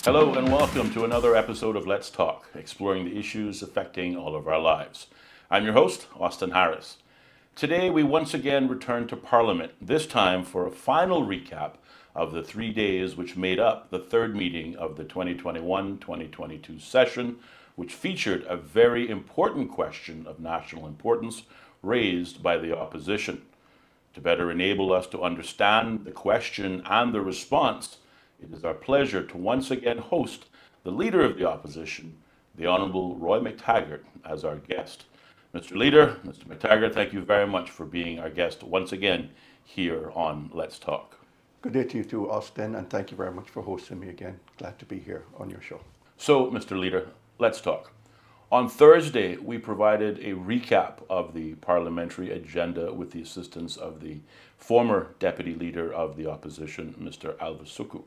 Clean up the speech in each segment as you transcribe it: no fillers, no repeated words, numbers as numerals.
Hello and welcome to another episode of Let's Talk, exploring the issues affecting all of our lives. I'm your host, Austin Harris. Today we once again return to Parliament, this time for a final recap of the 3 days which made up the third meeting of the 2021-2022 session, which featured a very important question of national importance raised by the opposition. To better enable us to understand the question and the response, it is our pleasure to once again host the Leader of the Opposition, the Honourable Roy McTaggart, as our guest. Mr. Leader, Mr. McTaggart, thank you very much for being our guest once again here on Let's Talk. Good day to you too, Austin, and thank you very much for hosting me again. Glad to be here on your show. So, Mr. Leader, let's talk. On Thursday, we provided a recap of the parliamentary agenda with the assistance of the former Deputy Leader of the Opposition, Mr. Alva Suku.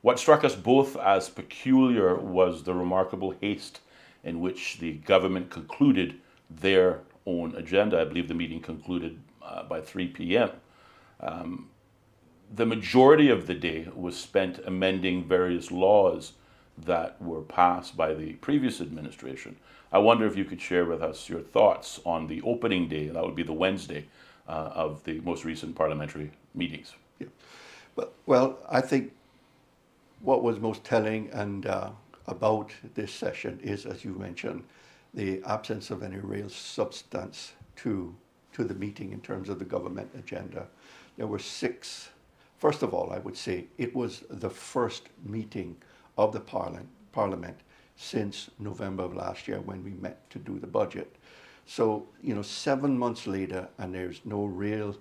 What struck us both as peculiar was the remarkable haste in which the government concluded their own agenda. I believe the meeting concluded by 3 p.m. The majority of the day was spent amending various laws that were passed by the previous administration. I wonder if you could share with us your thoughts on the opening day, that would be the Wednesday, of the most recent parliamentary meetings. Yeah. Well, I think what was most telling about this session is, as you mentioned, the absence of any real substance to the meeting in terms of the government agenda. There were 6. First of all, I would say it was the first meeting of the Parliament since November of last year when we met to do the budget. So, 7 months later, and there's no real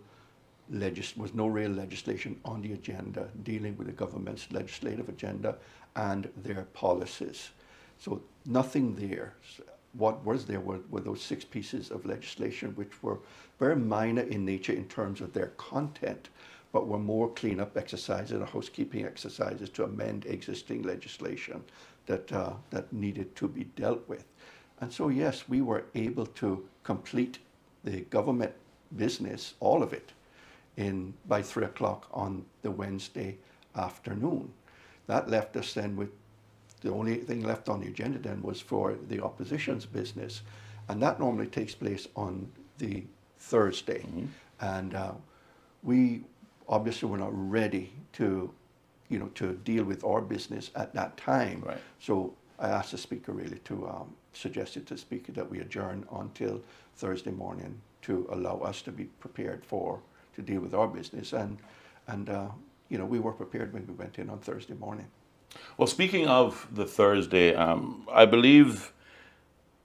legislation on the agenda dealing with the government's legislative agenda and their policies. So nothing there. What was there were those 6 pieces of legislation, which were very minor in nature in terms of their content, but were more cleanup exercises or housekeeping exercises to amend existing legislation that needed to be dealt with. And so, yes, we were able to complete the government business, all of it, by 3 o'clock on the Wednesday afternoon. That left us then with the only thing left on the agenda then was for the opposition's business, and that normally takes place on the Thursday. Mm-hmm. And we obviously were not ready to deal with our business at that time. Right. So I asked the Speaker really to suggested to the Speaker that we adjourn until Thursday morning to allow us to be prepared to deal with our business. And we were prepared when we went in on Thursday morning. Well, speaking of the Thursday, I believe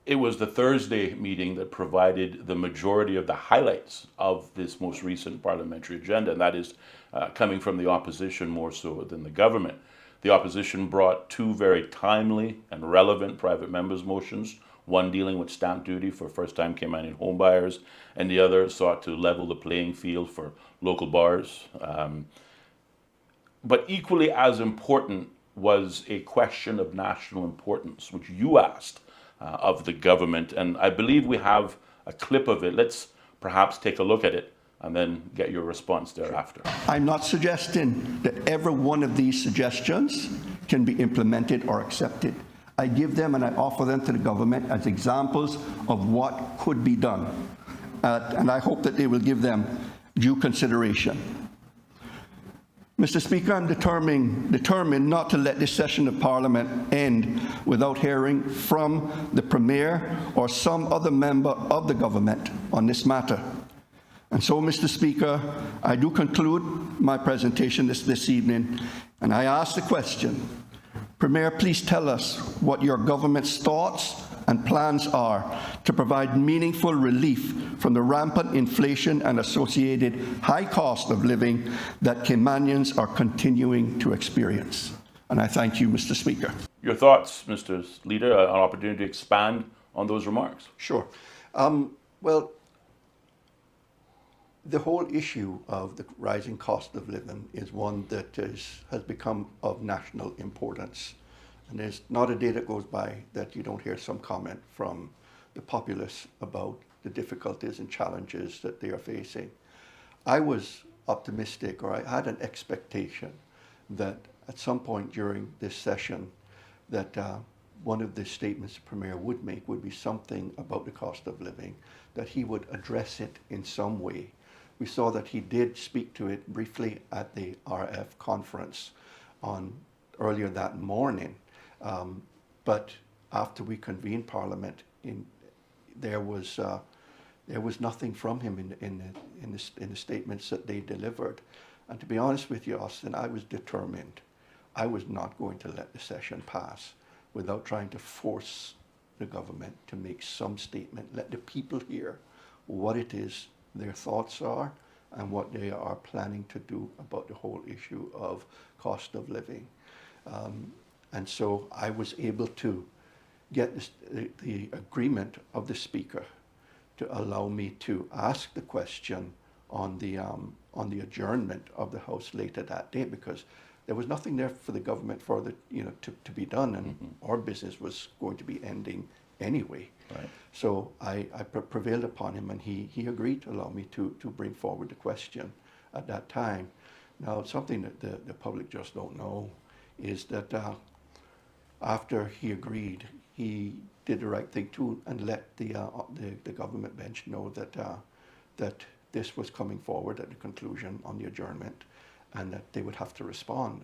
it was the Thursday meeting that provided the majority of the highlights of this most recent parliamentary agenda, and that is coming from the opposition more so than the government. The opposition brought 2 very timely and relevant private members' motions, one dealing with stamp duty for first-time Caymanian homebuyers, and the other sought to level the playing field for local bars. But equally as important was a question of national importance, which you asked of the government, and I believe we have a clip of it. Let's perhaps take a look at it and then get your response thereafter. I'm not suggesting that every one of these suggestions can be implemented or accepted. I give them and I offer them to the government as examples of what could be done. And I hope that they will give them due consideration. Mr. Speaker, I'm determined not to let this session of Parliament end without hearing from the Premier or some other member of the government on this matter. And so, Mr. Speaker, I do conclude my presentation this evening, and I ask the question, Premier, please tell us what your government's thoughts and plans are to provide meaningful relief from the rampant inflation and associated high cost of living that Caymanians are continuing to experience. And I thank you, Mr. Speaker. Your thoughts, Mr. Leader, an opportunity to expand on those remarks. Sure. Well, the whole issue of the rising cost of living is one that has become of national importance. And there's not a day that goes by that you don't hear some comment from the populace about the difficulties and challenges that they are facing. I was optimistic, or I had an expectation that at some point during this session that one of the statements the Premier would make would be something about the cost of living, that he would address it in some way. We saw that he did speak to it briefly at the RF conference earlier that morning, but after we convened Parliament, there was nothing from him in the statements that they delivered. And to be honest with you, Austin, I was determined. I was not going to let the session pass without trying to force the government to make some statement, let the people hear what it is their thoughts are and what they are planning to do about the whole issue of cost of living. And so I was able to get the agreement of the Speaker to allow me to ask the question on the adjournment of the House later that day, because there was nothing there for the government to be done, and our business was going to be ending anyway. Right. So I prevailed upon him, and he agreed to allow me to bring forward the question at that time. Now, something that the public just don't know is that after he agreed, he did the right thing too, and let the government bench know that this was coming forward at the conclusion on the adjournment, and that they would have to respond.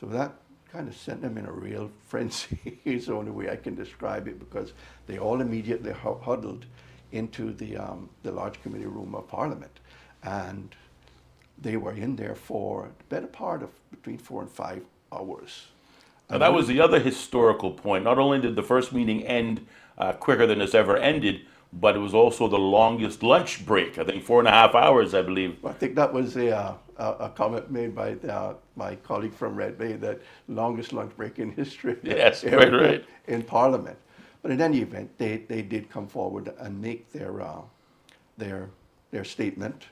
So that kind of sent them in a real frenzy is the only way I can describe it, because they all immediately huddled into the large committee room of Parliament, and they were in there for the better part of between 4 and 5 hours. Now, that was the other historical point. Not only did the first meeting end quicker than it's ever ended, but it was also the longest lunch break. I think 4.5 hours, I believe. I think that was a comment made by my colleague from Red Bay, that longest lunch break in history. Yes, right. In Parliament. But in any event, they did come forward and make their statement,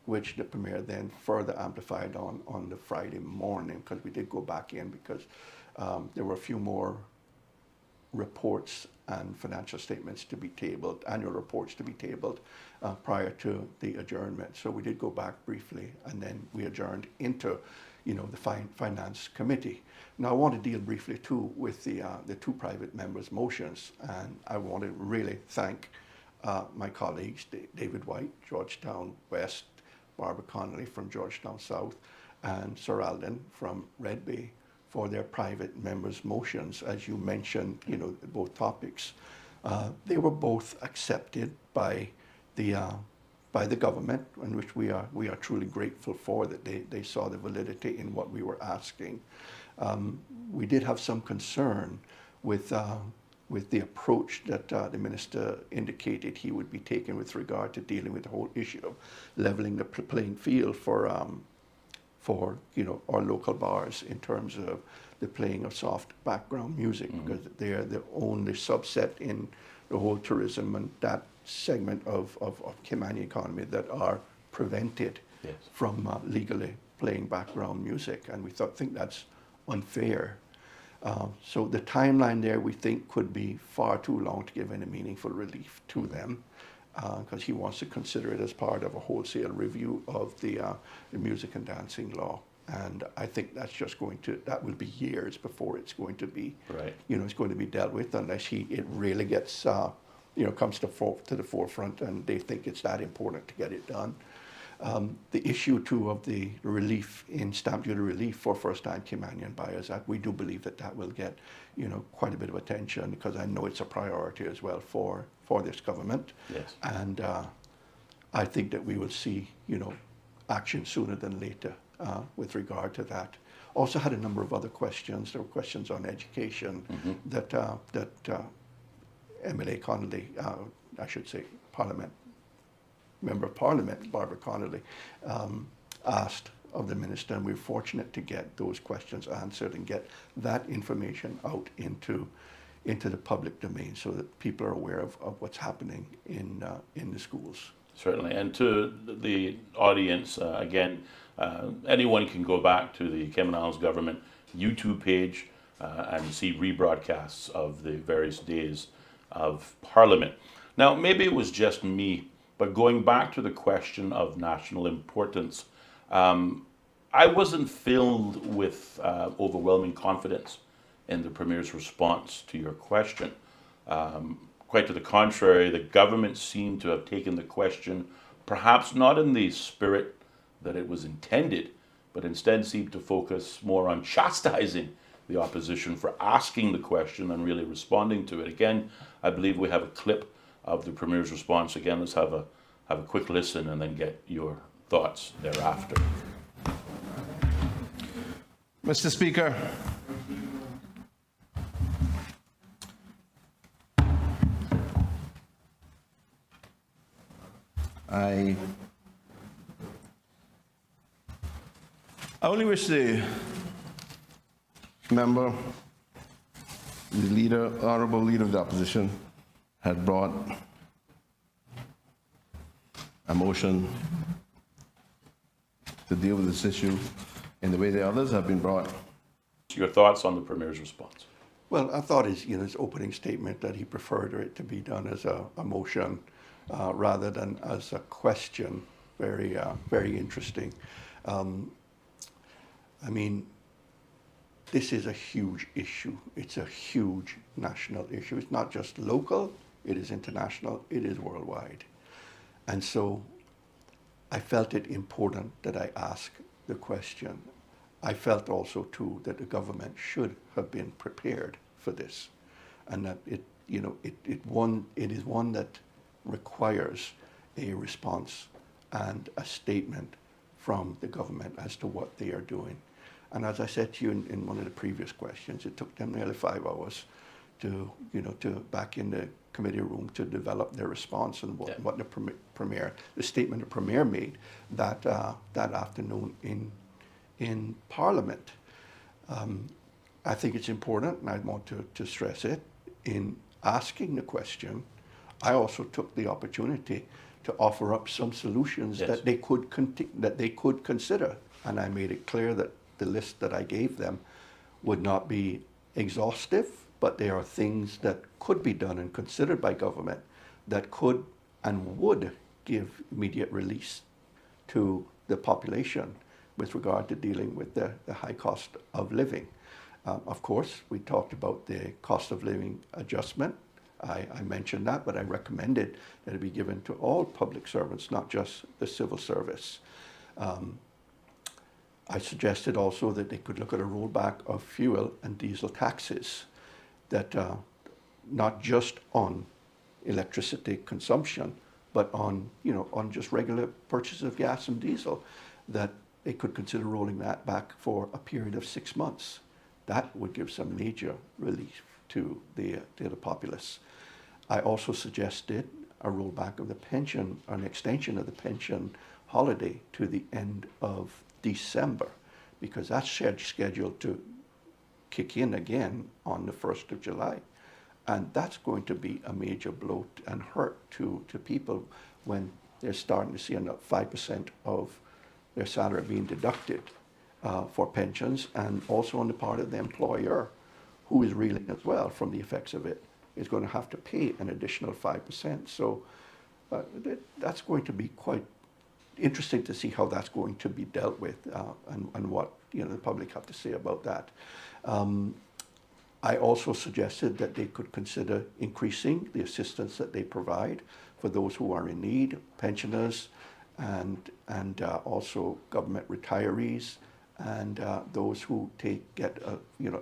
which the Premier then further amplified on the Friday morning, because we did go back in, because there were a few more reports and financial statements to be tabled, annual reports to be tabled prior to the adjournment. So we did go back briefly, and then we adjourned into, the Finance Committee. Now I want to deal briefly too with the two private members' motions, and I want to really thank my colleagues, David White, Georgetown West, Barbara Connolly from Georgetown South, and Sir Alden from Red Bay, for their private members' motions, as you mentioned, both topics. They were both accepted by the government, in which we are truly grateful for, that they saw the validity in what we were asking. We did have some concern with the approach that the minister indicated he would be taking with regard to dealing with the whole issue of leveling the playing field for our local bars in terms of the playing of soft background music, because they are the only subset in the whole tourism and that segment of Caymanian economy that are prevented from legally playing background music, and we think that's unfair. So the timeline there, we think, could be far too long to give any meaningful relief to them, because he wants to consider it as part of a wholesale review of the music and dancing law. And I think that will be years before it's going to be, it's going to be dealt with, unless it really gets, comes to the forefront, and they think it's that important to get it done. The issue too of the relief in stamp duty relief for first-time Caymanian buyers, we do believe that will get, quite a bit of attention, because I know it's a priority as well for this government. Yes. And I think that we will see, action sooner than later with regard to that. Also had a number of other questions. There were questions on education that MLA Connolly, I should say, Member of Parliament, Barbara Connolly, asked of the minister, and we were fortunate to get those questions answered and get that information out into the public domain, so that people are aware of what's happening in the schools. Certainly. And to the audience, again, anyone can go back to the Cayman Islands government YouTube page and see rebroadcasts of the various days of Parliament. Now, maybe it was just me, but going back to the question of national importance, I wasn't filled with overwhelming confidence in the Premier's response to your question. Quite to the contrary, the government seemed to have taken the question perhaps not in the spirit that it was intended, but instead seemed to focus more on chastising the opposition for asking the question and really responding to it. Again, I believe we have a clip of the Premier's response. Again, let's have a quick listen and then get your thoughts thereafter. Mr. Speaker, I only wish the member, the leader, honorable leader of the opposition, had brought a motion to deal with this issue in the way the others have been brought. Your thoughts on the Premier's response? Well, I thought his opening statement that he preferred it to be done as a motion rather than as a question. Very interesting. I mean, this is a huge issue. It's a huge national issue. It's not just local, it is international, it is worldwide. And so I felt it important that I ask the question. I felt also too that the government should have been prepared for this, and that it is one that requires a response and a statement from the government as to what they are doing. And as I said to you in one of the previous questions, it took them nearly 5 hours to back in the committee room to develop their response and what the statement the Premier made that afternoon in Parliament. I think it's important, and I want to stress it, in asking the question, I also took the opportunity to offer up some solutions that they could consider. And I made it clear that the list that I gave them would not be exhaustive, but there are things that could be done and considered by government that could and would give immediate release to the population with regard to dealing with the high cost of living. Of course, we talked about the cost of living adjustment. I mentioned that, but I recommended that it be given to all public servants, not just the civil service. I suggested also that they could look at a rollback of fuel and diesel taxes, that not just on electricity consumption, but on just regular purchase of gas and diesel, that they could consider rolling that back for a period of 6 months. That would give some major relief to the populace. I also suggested a rollback of the pension, an extension of the pension holiday to the end of December, because that's scheduled to kick in again on the 1st of July. And that's going to be a major blow and hurt to people when they're starting to see 5% of their salary being deducted for pensions, and also on the part of the employer, who is reeling as well from the effects of it, is going to have to pay an additional 5%. So that's going to be quite interesting to see how that's going to be dealt with, and what the public have to say about that. I also suggested that they could consider increasing the assistance that they provide for those who are in need, pensioners, and also government retirees, and those who get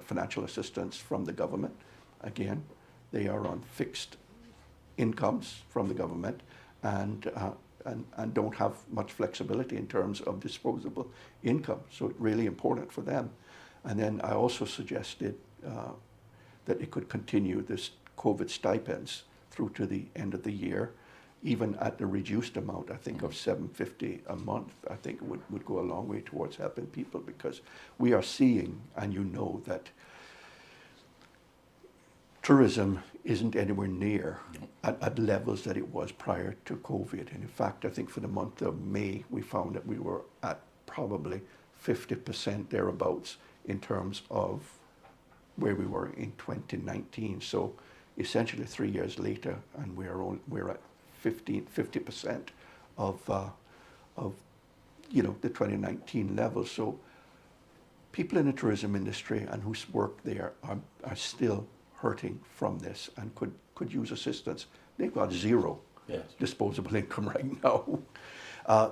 financial assistance from the government. Again, they are on fixed incomes from the government, and don't have much flexibility in terms of disposable income. So it's really important for them. And then I also suggested that it could continue this COVID stipends through to the end of the year, even at the reduced amount, I think, of $750 a month. I think it would go a long way towards helping people, because we are seeing, and that tourism isn't anywhere near at levels that it was prior to COVID. And in fact, I think for the month of May, we found that we were at probably 50% thereabouts in terms of where we were in 2019. So essentially 3 years later, and we're at 50% of the 2019 levels. So people in the tourism industry and who's work there are still hurting from this and could use assistance. They've got zero disposable income right now.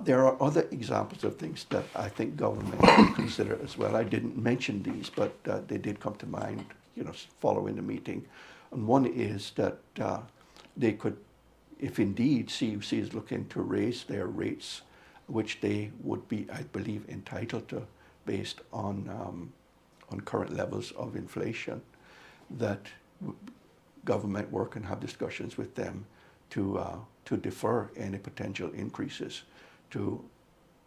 There are other examples of things that I think government should consider as well. I didn't mention these, but they did come to mind, following the meeting. And one is that they could, if indeed CUC is looking to raise their rates, which they would be, I believe, entitled to based on current levels of inflation, that government work and have discussions with them to defer any potential increases so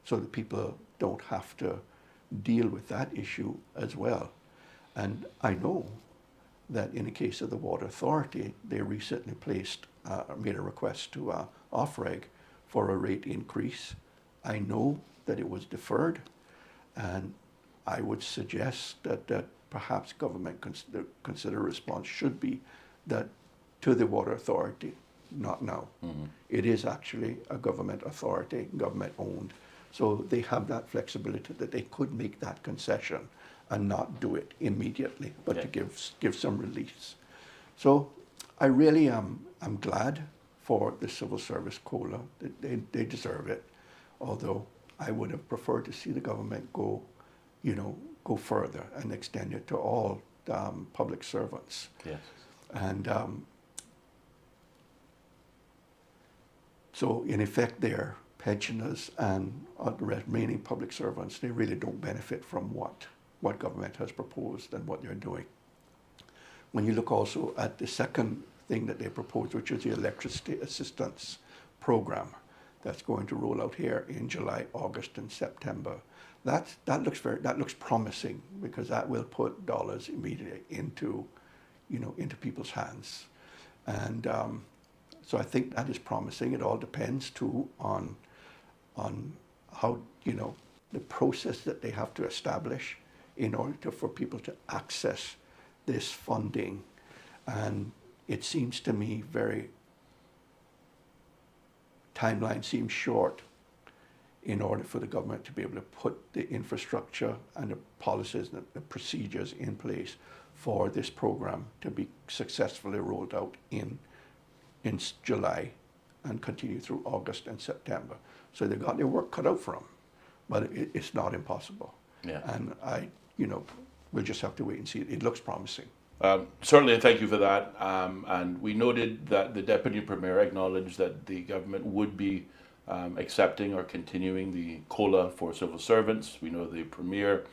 that people don't have to deal with that issue as well. And I know that in the case of the Water Authority, they recently made a request to OFREG for a rate increase. I know that it was deferred, and I would suggest that perhaps government consider response should be that to the Water Authority, not now. Mm-hmm. It is actually a government authority, government owned. So they have that flexibility that they could make that concession and not do it immediately, but to give some release. So I really am glad for the civil service COLA. They deserve it. Although I would have preferred to see the government go further and extend it to all public servants. Yes. And so in effect, they're pensioners and the remaining public servants. They really don't benefit from what government has proposed and what they're doing. When you look also at the second thing that they proposed, which is the electricity assistance program that's going to roll out here in July, August, and September, that looks promising, because that will put dollars immediately into people's hands. And so I think that is promising. It all depends too on how, the process that they have to establish in order for people to access this funding. And it seems to me timeline seems short in order for the government to be able to put the infrastructure and the policies and the procedures in place for this program to be successfully rolled out in July and continue through August and September. So they've got their work cut out for them, but it's not impossible. Yeah. And we'll just have to wait and see. It looks promising. Certainly, thank you for that. And we noted that the Deputy Premier acknowledged that the government would be accepting or continuing the COLA for civil servants. We know the Premier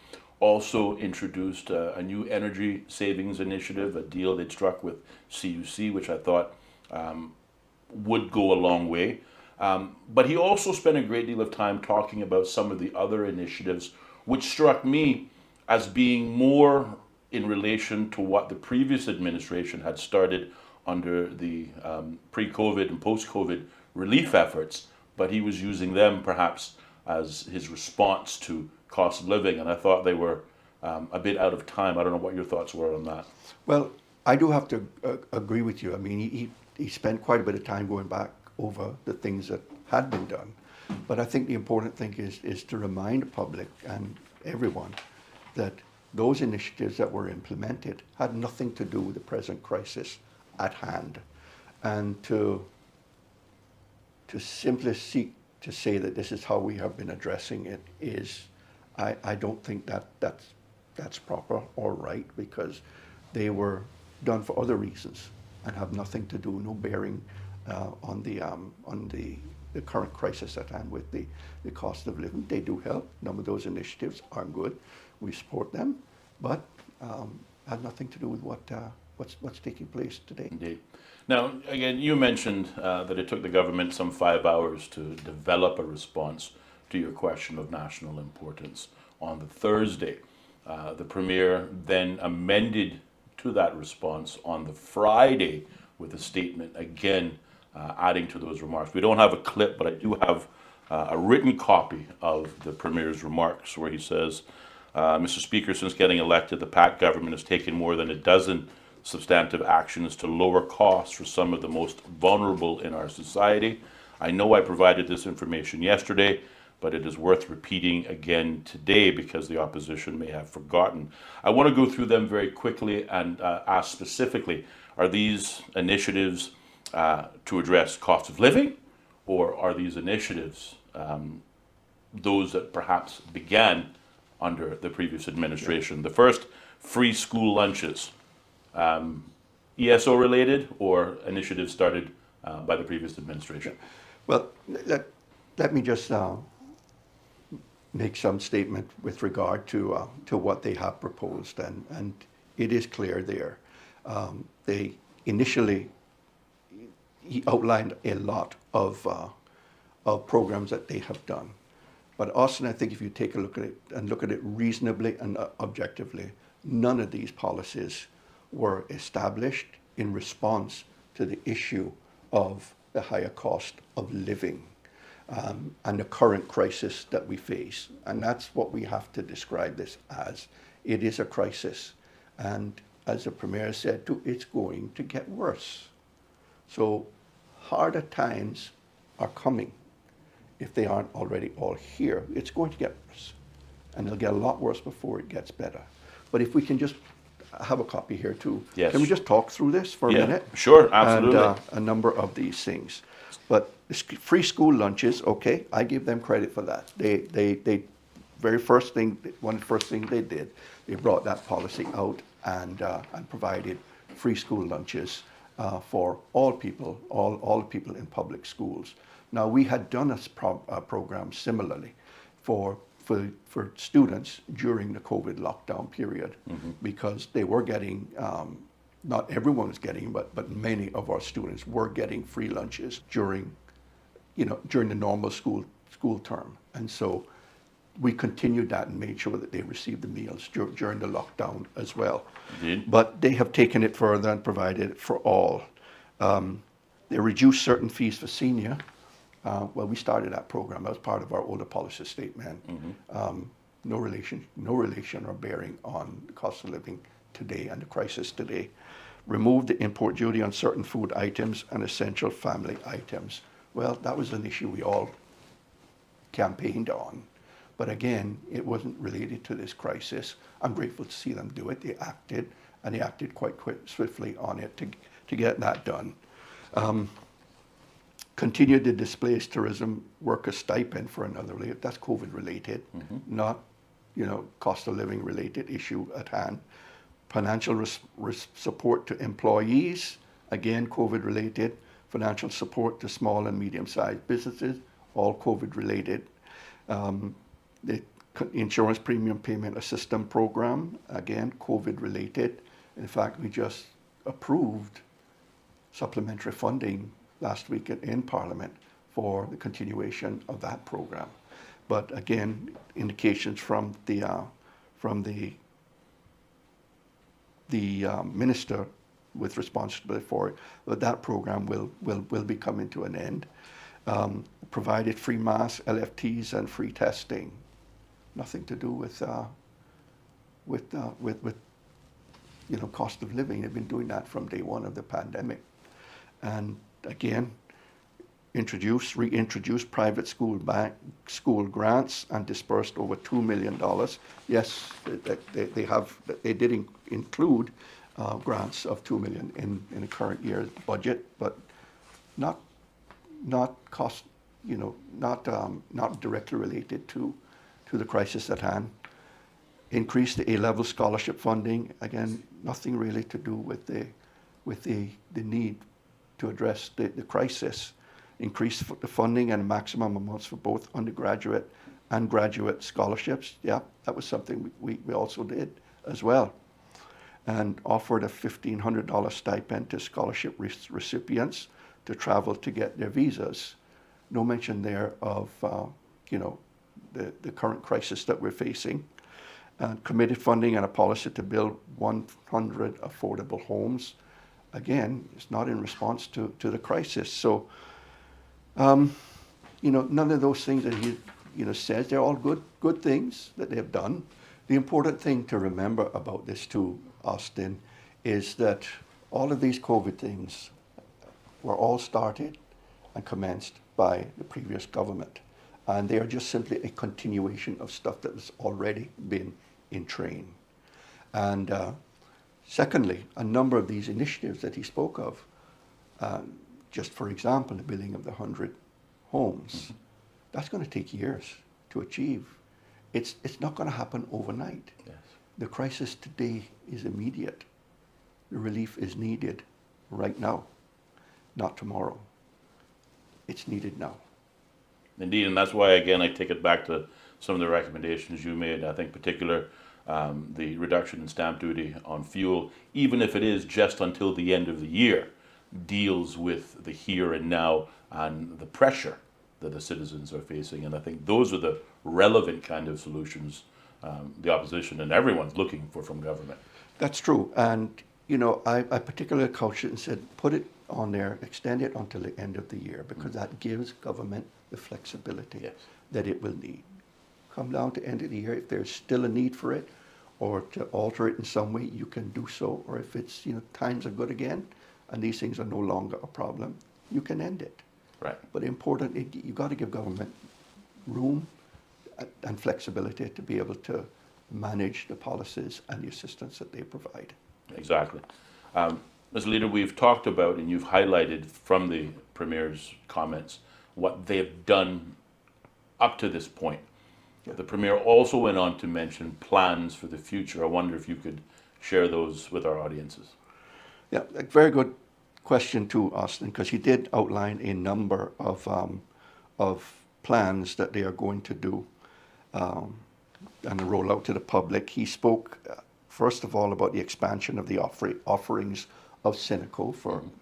also introduced a new energy savings initiative, a deal they'd struck with CUC, which I thought would go a long way. But he also spent a great deal of time talking about some of the other initiatives, which struck me as being more in relation to what the previous administration had started under the pre-COVID and post-COVID relief efforts, but he was using them perhaps as his response to cost of living, and I thought they were a bit out of time. I don't know what your thoughts were on that. Well, I do have to agree with you. I mean, he spent quite a bit of time going back over the things that had been done, but I think the important thing is to remind the public and everyone that those initiatives that were implemented had nothing to do with the present crisis at hand. And to simply seek to say that this is how we have been addressing it is, I don't think that's proper or right, because they were done for other reasons and have nothing to do, no bearing on the current crisis at hand with the cost of living. They do help. None of those initiatives are good. We support them, but had nothing to do with what's taking place today. Indeed. Now, again, you mentioned that it took the government some 5 hours to develop a response to your question of national importance on the Thursday. The Premier then amended to that response on the Friday with a statement, again, adding to those remarks. We don't have a clip, but I do have a written copy of the Premier's remarks where he says, Mr. Speaker, since getting elected, the PAC government has taken more than a dozen substantive actions to lower costs for some of the most vulnerable in our society. I know I provided this information yesterday, but it is worth repeating again today because the opposition may have forgotten. I want to go through them very quickly and ask specifically, are these initiatives to address cost of living, or are these initiatives those that perhaps began under the previous administration? The first, free school lunches. ESO related or initiatives started by the previous administration? Well, let me just make some statement with regard to what they have proposed, and it is clear there. They initially he outlined a lot of programs that they have done, but Austin, I think if you take a look at it and look at it reasonably and objectively, none of these policies were established in response to the issue of the higher cost of living and the current crisis that we face. And that's what we have to describe this as. It is a crisis. And as the Premier said, it's going to get worse. So harder times are coming. If they aren't already all here, it's going to get worse. And it'll get a lot worse before it gets better. But if we can just have a copy here too. Yes. Can we just talk through this for a minute? Sure, absolutely. And a number of these things. But free school lunches, okay, I give them credit for that. They very first thing, one first thing they did, they brought that policy out and provided free school lunches for all people, all people in public schools. Now we had done a program similarly for students during the COVID lockdown period, because they were getting, not everyone was getting, but many of our students were getting free lunches during the normal school term. And so we continued that and made sure that they received the meals during the lockdown as well. Indeed. But they have taken it further and provided it for all. They reduced certain fees for senior. Well, we started that program. That was part of our older policy statement. No relation or bearing on the cost of living today and the crisis today. Removed the import duty on certain food items and essential family items. Well, that was an issue we all campaigned on. But again, it wasn't related to this crisis. I'm grateful to see them do it. They acted, and they acted quite swiftly on it to get that done. Continued the displaced tourism worker stipend for another year. That's COVID related, not cost of living related issue at hand. Financial support to employees, again COVID related. Financial support to small and medium sized businesses, all COVID related. The insurance premium payment assistance program, again COVID related. In fact, we just approved supplementary funding last week in Parliament for the continuation of that program. But again, indications from the minister with responsibility for it, that program will be coming to an end. Provided free masks, LFTs, and free testing. Nothing to do with cost of living. They've been doing that from day one of the pandemic. And again, reintroduced private school grants and dispersed over $2 million. Yes, they did include grants of $2 million in the current year's budget, but not cost, not directly related to the crisis at hand. Increased the A-level scholarship funding. Again, nothing really to do with the need to address the crisis. Increase the funding and maximum amounts for both undergraduate and graduate scholarships. Yeah, that was something we also did as well. And offered a $1,500 stipend to scholarship recipients to travel to get their visas. No mention there of the current crisis that we're facing. Committed funding and a policy to build 100 affordable homes. Again, it's not in response to the crisis. So, none of those things that he says, they're all good things that they have done. The important thing to remember about this too, Austin, is that all of these COVID things were all started and commenced by the previous government. And they are just simply a continuation of stuff that has already been in train. And secondly, a number of these initiatives that he spoke of, just for example, the building of the 100 homes, that's going to take years to achieve. It's not going to happen overnight. Yes. The crisis today is immediate. The relief is needed right now, not tomorrow. It's needed now. Indeed, and that's why, again, I take it back to some of the recommendations you made. I think particular the reduction in stamp duty on fuel, even if it is just until the end of the year, deals with the here and now and the pressure that the citizens are facing. And I think those are the relevant kind of solutions the opposition and everyone's looking for from government. That's true. And, you know, I particularly couched it and said, put it on there, extend it until the end of the year, because that gives government the flexibility Yes. that it will need. Come down to end of the year, if there's still a need for it, or to alter it in some way, you can do so. Or if it's, you know, times are good again, and these things are no longer a problem, you can end it. Right. But important, you've got to give government room and flexibility to be able to manage the policies and the assistance that they provide. Exactly. Mr. Leader, we've talked about, and you've highlighted from the Premier's comments, what they've done up to this point. Yeah. The Premier also went on to mention plans for the future. I wonder if you could share those with our audiences. Yeah, a very good question too, Austin, because he did outline a number of plans that they are going to do and roll out to the public. He spoke, first of all, about the expansion of the offerings of Cineco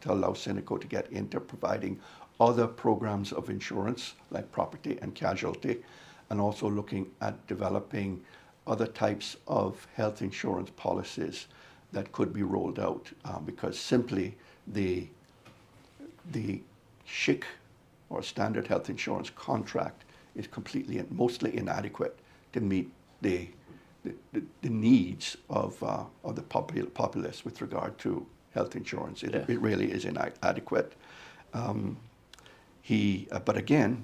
to allow Cineco to get into providing other programs of insurance like property and casualty, and also looking at developing other types of health insurance policies that could be rolled out because simply the SHIC or standard health insurance contract is completely and mostly inadequate to meet the needs of the populace with regard to health insurance. It really is inadequate. But again,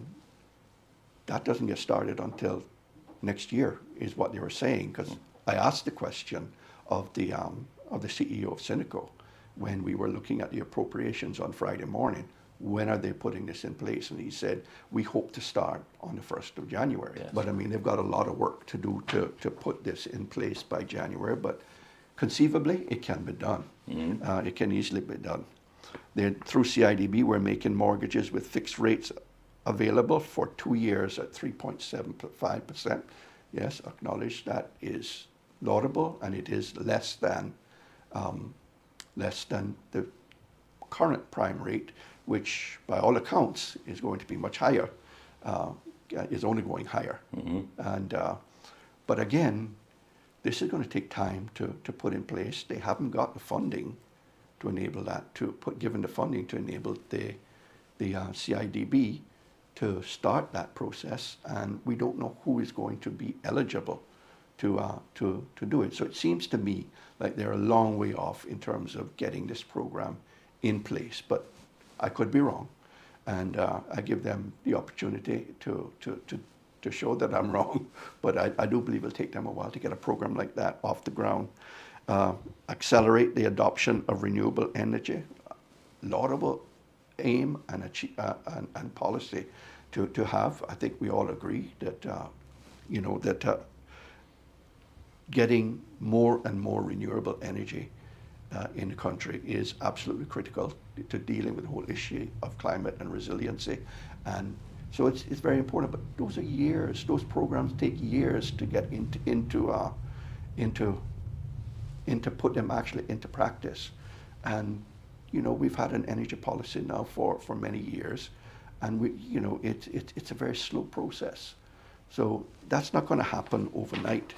that doesn't get started until next year, is what they were saying. Because I asked the question of the CEO of Cineco when we were looking at the appropriations on Friday morning. When are they putting this in place? And he said, we hope to start on the 1st of January. Yes. But I mean, they've got a lot of work to do to put this in place by January. But conceivably, it can be done. Mm-hmm. It can easily be done. Through CIDB, we're making mortgages with fixed rates available for 2 years at 3.75%. Yes, acknowledge that is laudable, and it is less than the current prime rate, which by all accounts is going to be much higher, is only going higher. Mm-hmm. And but again, this is going to take time to put in place. They haven't got the funding to enable that, given the funding to enable the CIDB to start that process, and we don't know who is going to be eligible to do it. So it seems to me like they're a long way off in terms of getting this program in place, but I could be wrong, and I give them the opportunity to show that I'm wrong, but I do believe it'll take them a while to get a program like that off the ground. Accelerate the adoption of renewable energy, laudable aim and policy to have. I think we all agree that getting more and more renewable energy in the country is absolutely critical to dealing with the whole issue of climate and resiliency. And so it's very important, but those are years. Those programs take years to get into put them actually into practice. And we've had an energy policy now for many years, and it's a very slow process. So that's not going to happen overnight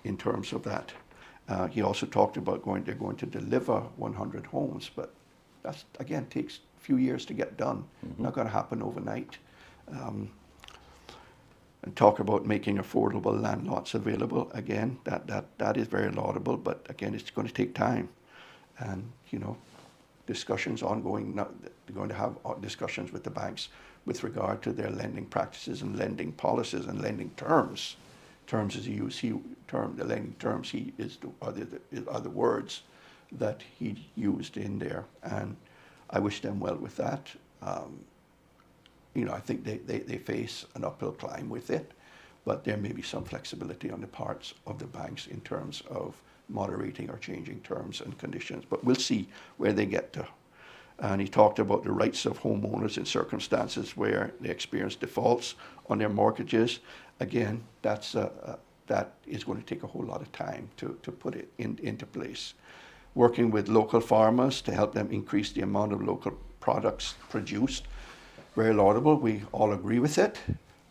in terms of that. He also talked about they're going to deliver 100 homes, but that's, again, takes a few years to get done. Mm-hmm. Not going to happen overnight. And talk about making affordable land lots available. Again, that is very laudable, but again, it's going to take time. And, discussions ongoing. Now, they're going to have discussions with the banks with regard to their lending practices and lending policies and lending terms. Terms is the lending terms are the words that he used in there, and I wish them well with that. I think they face an uphill climb with it, but there may be some flexibility on the parts of the banks in terms of moderating or changing terms and conditions, but we'll see where they get to. And he talked about the rights of homeowners in circumstances where they experience defaults on their mortgages. Again, that is going to take a whole lot of time to put it into place. Working with local farmers to help them increase the amount of local products produced. Very laudable, we all agree with it.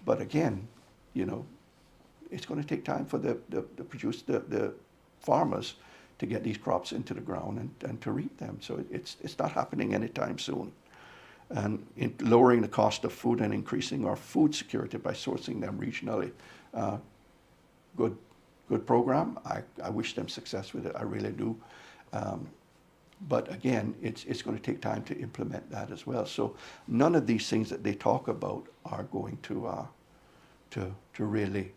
But again, it's going to take time for the farmers to get these crops into the ground and to reap them. So it's not happening anytime soon. And in lowering the cost of food and increasing our food security by sourcing them regionally. Good program. I wish them success with it. I really do. But again, it's going to take time to implement that as well. So none of these things that they talk about are going to really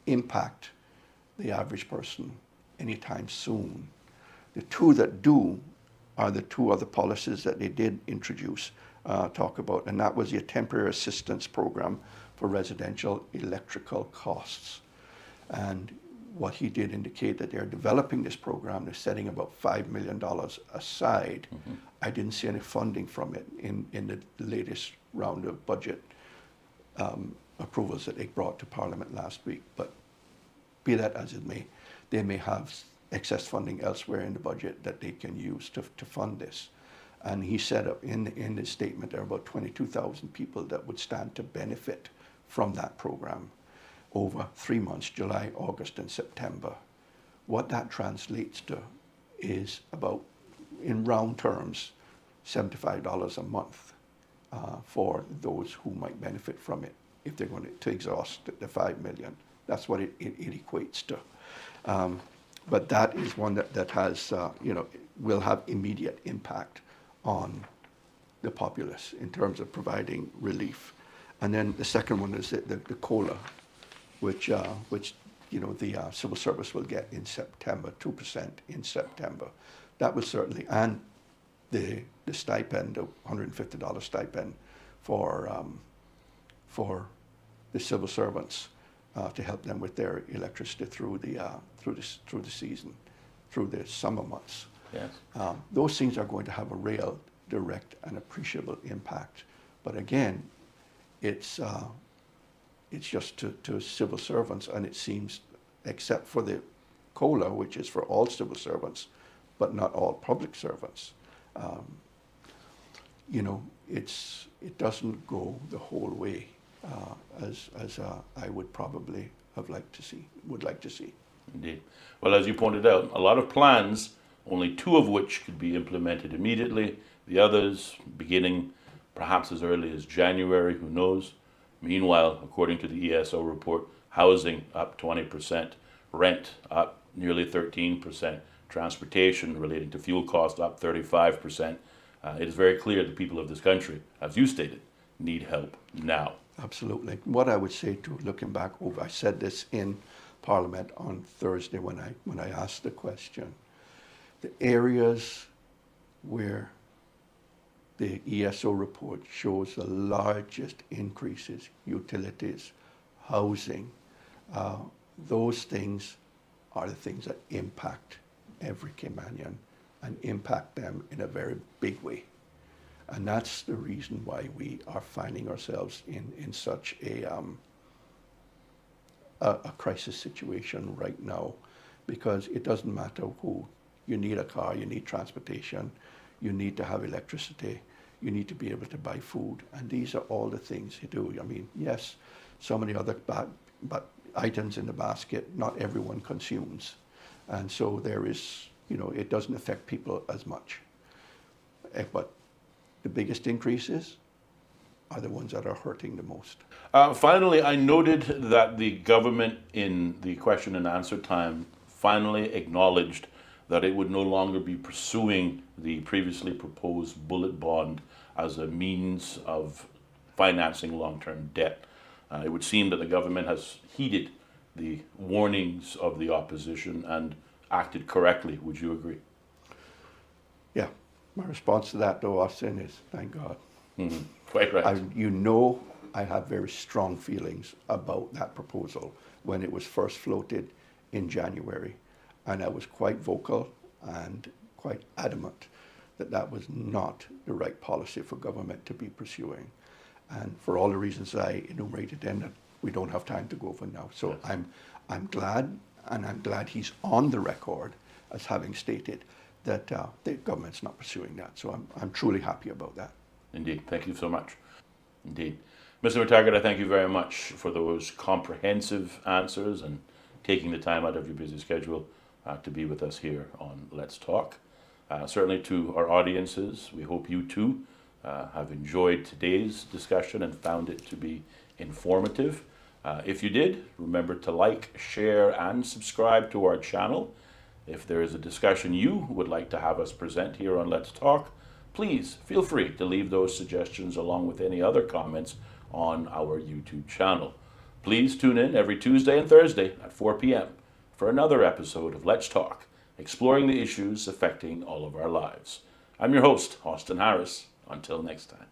impact the average person anytime soon. The two that do are the two other policies that they did introduce, talk about, and that was the temporary assistance program for residential electrical costs. And what he did indicate that they're developing this program, they're setting about $5 million aside. Mm-hmm. I didn't see any funding from it in the latest round of budget approvals that they brought to Parliament last week. But be that as it may, they may have excess funding elsewhere in the budget that they can use to fund this. And he said in his statement there are about 22,000 people that would stand to benefit from that program over 3 months, July, August, and September. What that translates to is about, in round terms, $75 a month for those who might benefit from it if they're going to exhaust the $5 million. That's what it equates to. But that is one that has, will have immediate impact on the populace in terms of providing relief. And then the second one is the COLA, which the civil service will get in September, 2% in September. That will certainly, and the stipend, the $150 stipend for the civil servants to help them with their electricity through the season, through the summer months. Yes. Those things are going to have a real, direct, and appreciable impact. But again, it's just to civil servants, and it seems, except for the COLA, which is for all civil servants, but not all public servants, it doesn't go the whole way as I would probably would like to see. Indeed. Well, as you pointed out, a lot of plans, only 2 of which could be implemented immediately. The others beginning perhaps as early as January, who knows? Meanwhile, according to the ESO report, housing up 20%, rent up nearly 13%, transportation relating to fuel costs up 35%. It is very clear the people of this country, as you stated, need help now. Absolutely. What I would say too, looking back over, I said this in Parliament on Thursday when I asked the question, the areas where the ESO report shows the largest increases, utilities, housing, those things are the things that impact every Caymanian and impact them in a very big way. And that's the reason why we are finding ourselves in such a crisis situation right now, because it doesn't matter who. You need a car, you need transportation, you need to have electricity, you need to be able to buy food, and these are all the things you do. I mean, yes, so many other items in the basket, not everyone consumes. And so there is, it doesn't affect people as much. But the biggest increases are the ones that are hurting the most. Finally, I noted that the government in the question and answer time finally acknowledged that it would no longer be pursuing the previously proposed bullet bond as a means of financing long-term debt. It would seem that the government has heeded the warnings of the opposition and acted correctly. Would you agree? Yeah. My response to that, though, Austin, is thank God. Quite right. I have very strong feelings about that proposal when it was first floated in January. And I was quite vocal and quite adamant that that was not the right policy for government to be pursuing. And for all the reasons I enumerated then that we don't have time to go over now. So Yes. I'm glad, and I'm glad he's on the record as having stated that the government's not pursuing that. So I'm truly happy about that. Indeed. Thank you so much. Indeed. Mr. McTaggart, I thank you very much for those comprehensive answers and taking the time out of your busy schedule to be with us here on Let's Talk. Certainly to our audiences, we hope you too have enjoyed today's discussion and found it to be informative. If you did, remember to like, share, and subscribe to our channel. If there is a discussion you would like to have us present here on Let's Talk, please feel free to leave those suggestions along with any other comments on our YouTube channel. Please tune in every Tuesday and Thursday at 4 p.m. for another episode of Let's Talk, exploring the issues affecting all of our lives. I'm your host, Austin Harris. Until next time.